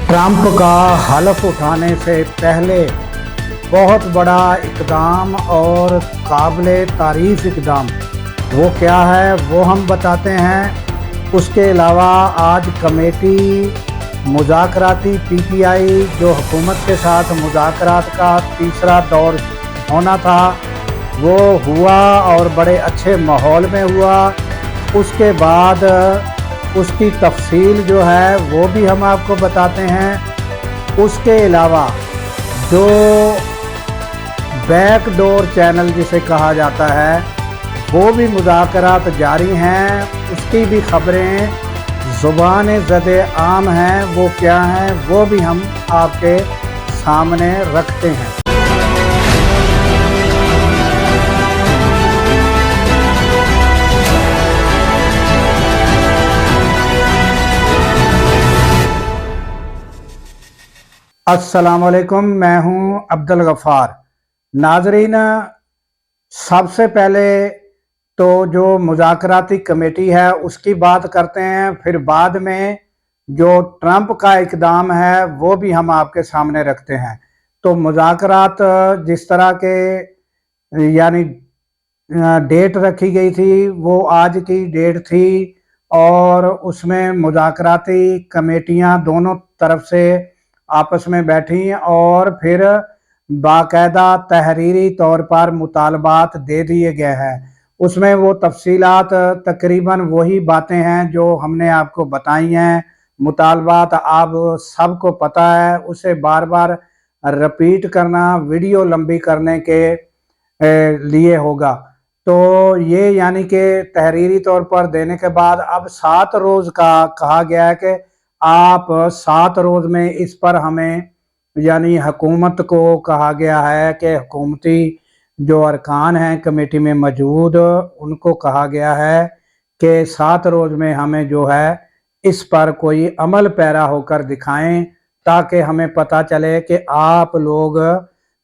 Trump का हलफ उठाने से पहले बहुत बड़ा इकदाम और काबिले तारीफ इकदाम वो क्या है वो हम बताते हैं। उसके अलावा आज कमेटी मुज़ाकराती पीटीआई जो हुकूमत के साथ मुज़ाकरात का तीसरा दौर होना था वो हुआ और बड़े अच्छे माहौल में हुआ। उसके बाद उसकी तफसील जो है वो भी हम आपको बताते हैं। उसके अलावा जो बैकडोर चैनल जिसे कहा जाता है वो भी मुज़ाकरात जारी हैं, उसकी भी खबरें ज़ुबान ज़दे आम हैं वो क्या हैं वो भी हम आपके सामने रखते हैं। अस्सलाम वालेकुम, मैं हूं अब्दुल गफ़ार। नाजरीन, सबसे पहले तो जो मुज़ाकराती कमेटी है उसकी बात करते हैं, फिर बाद में जो ट्रंप का इक़दाम है वो भी हम आपके सामने रखते हैं। तो मुज़ाकरात जिस तरह के यानी डेट रखी गई थी वो आज की डेट थी और उसमें मुज़ाकराती कमेटियां दोनों तरफ से आपस में बैठी और फिर बाकायदा तहरीरी तौर पर मुतालबात दे दिए गए हैं। उसमें वो तफसीलात तकरीबन वही बातें हैं जो हमने आपको बताई हैं। मुतालबात आप सबको पता है, उसे बार बार रिपीट करना वीडियो लंबी करने के लिए होगा। तो ये यानी कि तहरीरी तौर पर देने के बाद अब 7 रोज़ का कहा गया है कि आप 7 रोज़ में इस पर हमें यानी हुकूमत को कहा गया है कि हुकूमती जो अरकान हैं कमेटी में मौजूद उनको कहा गया है कि 7 रोज़ में हमें जो है इस पर कोई अमल पैरा होकर दिखाएं ताकि हमें पता चले कि आप लोग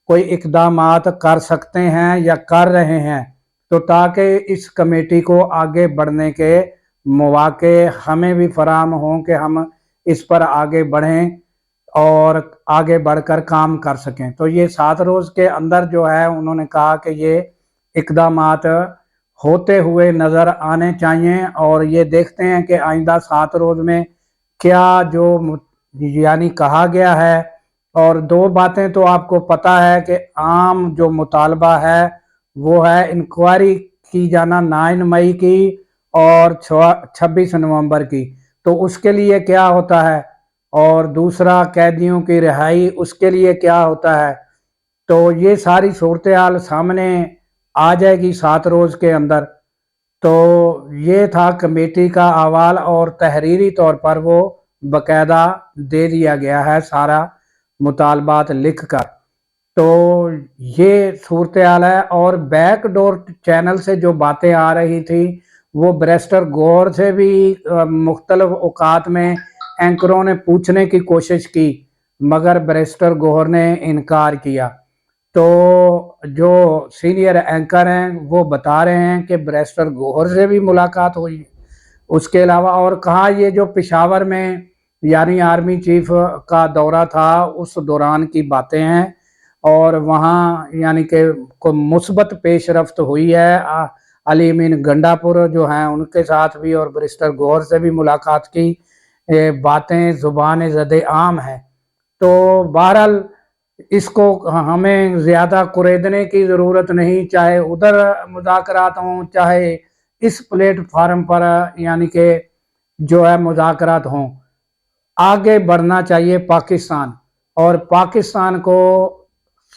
कोई इक़दामात कर सकते हैं या कर रहे हैं, तो ताकि इस कमेटी को आगे बढ़ने के मौके हमें भी फराहम हों कि हम इस पर आगे बढ़ें और आगे बढ़कर काम कर सकें। तो ये 7 रोज़ के अंदर जो है उन्होंने कहा कि ये इक़दामात होते हुए नज़र आने चाहिए और ये देखते हैं कि आइंदा 7 रोज़ में क्या जो यानी कहा गया है। और 2 बातें तो आपको पता है कि आम जो मुतालबा है वो है इंक्वायरी की जाना 9 मई की और 26 नवंबर की। तो उसके लिए क्या होता है और दूसरा कैदियों की रिहाई उसके लिए क्या होता है। तो ये सारी सूरत हाल सामने आ जाएगी 7 रोज़ के अंदर। तो ये था कमेटी का अहवाल और तहरीरी तौर पर वो बाकायदा दे दिया गया है सारा मुतालबात लिख कर। तो ये सूरत हाल है। और बैकडोर चैनल से जो बातें आ रही थी वो बैरिस्टर गौहर से भी मुख्तलिफ औकात में एंकरों ने पूछने की कोशिश की मगर बैरिस्टर गौहर ने इनकार किया। तो जो सीनियर एंकर हैं वो बता रहे हैं कि बैरिस्टर गौहर से भी मुलाकात हुई। उसके अलावा और कहा ये जो पेशावर में यानी आर्मी चीफ का दौरा था उस दौरान की बातें हैं और वहाँ यानी कि को मुस्बत पेशरफ्त हुई है। अली अमीन गंडापुर जो हैं उनके साथ भी और बैरिस्टर गौहर से भी मुलाकात की। बातें ज़ुबान ज़दे आम है। तो बहरहाल इसको हमें ज़्यादा कुरेदने की ज़रूरत नहीं, चाहे उधर मुज़ाकरात हों चाहे इस प्लेटफार्म पर यानी कि जो है मुज़ाकरात हों। आगे बढ़ना चाहिए पाकिस्तान और पाकिस्तान को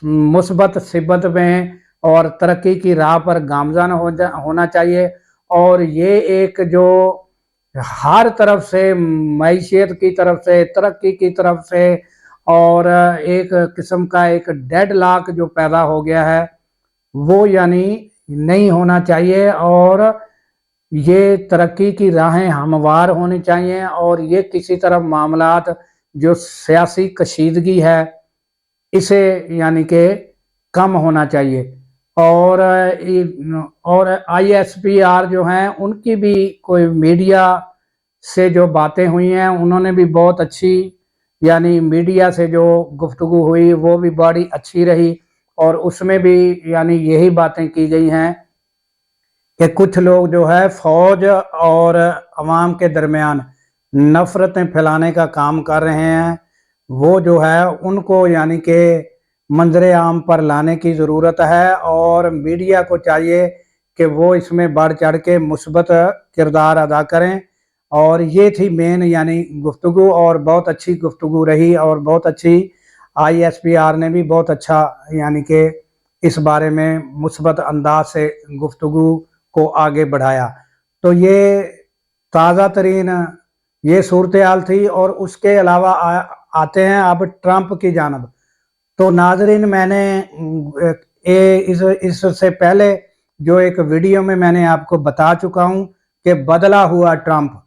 मुस्बत सिबत में और तरक्की की राह पर गामज़न होना चाहिए। और ये एक जो हर तरफ से मईशत की तरफ से तरक्की की तरफ से और एक किस्म का एक डेड लॉक जो पैदा हो गया है वो यानी नहीं होना चाहिए और ये तरक्की की राहें हमवार होनी चाहिए और ये किसी तरफ मामलात जो सियासी कशीदगी है इसे यानी कि कम होना चाहिए। और ISPR जो हैं उनकी भी कोई मीडिया से जो बातें हुई हैं उन्होंने भी बहुत अच्छी यानी मीडिया से जो गुफ्तगू हुई वो भी बड़ी अच्छी रही, और उसमें भी यानी यही बातें की गई हैं कि कुछ लोग जो है फ़ौज और अवाम के दरमियान नफ़रतें फैलाने का काम कर रहे हैं। वो जो है उनको यानी कि मंज़र आम पर लाने की ज़रूरत है, और मीडिया को चाहिए कि वो इसमें बढ़ चढ़ के मुस्बत किरदार अदा करें। और ये थी मेन यानी गुफ्तगू, और बहुत अच्छी गुफ्तगू रही, और बहुत अच्छी आईएसपीआर ने भी बहुत अच्छा यानी कि इस बारे में मुस्बत अंदाज से गुफ्तगू को आगे बढ़ाया। तो ये ताज़ा तरीन ये सूरत हाल थी, और उसके अलावा आते हैं अब ट्रंप की जानब। तो नाजरीन, मैंने इससे पहले जो एक वीडियो में मैंने आपको बता चुका हूं कि बदला हुआ ट्रंप,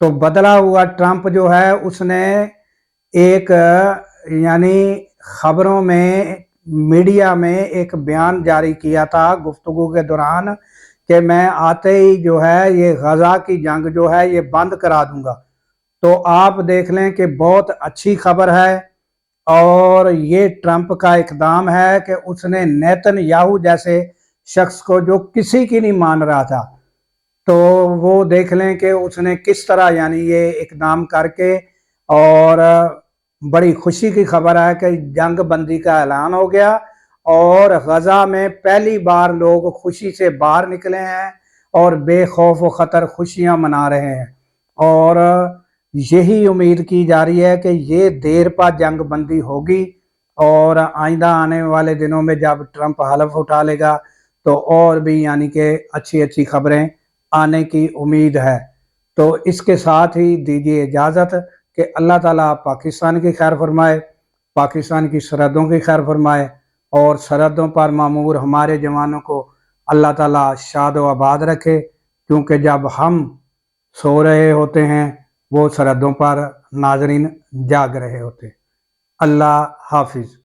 तो बदला हुआ ट्रंप जो है उसने एक यानी खबरों में, मीडिया में एक बयान जारी किया था गुफ्तगू के दौरान कि मैं आते ही जो है ये गजा की जंग जो है ये बंद करा दूंगा। तो आप देख लें कि बहुत अच्छी खबर है, और ये ट्रंप का इकदाम है कि उसने नेतन्याहू जैसे शख्स को, जो किसी की नहीं मान रहा था, तो वो देख लें कि उसने किस तरह यानी ये इकदाम करके, और बड़ी खुशी की खबर है कि जंग बंदी का ऐलान हो गया, और गजा में पहली बार लोग खुशी से बाहर निकले हैं, और बेखौफ व ख़तर खुशियां मना रहे हैं। और यही उम्मीद की जा रही है कि ये देर पा जंग बंदी होगी, और आइंदा आने वाले दिनों में जब ट्रंप हलफ उठा लेगा तो और भी यानी कि अच्छी अच्छी खबरें आने की उम्मीद है। तो इसके साथ ही दीजिए इजाज़त कि अल्लाह ताला पाकिस्तान की खैर फरमाए, पाकिस्तान की सरहदों की खैर फरमाए, और सरहदों पर मामूर हमारे जवानों को अल्लाह ताला शाद व आबाद रखे, क्योंकि जब हम सो रहे होते हैं वो सरहदों पर नाजरीन जाग रहे होते। अल्लाह हाफिज़।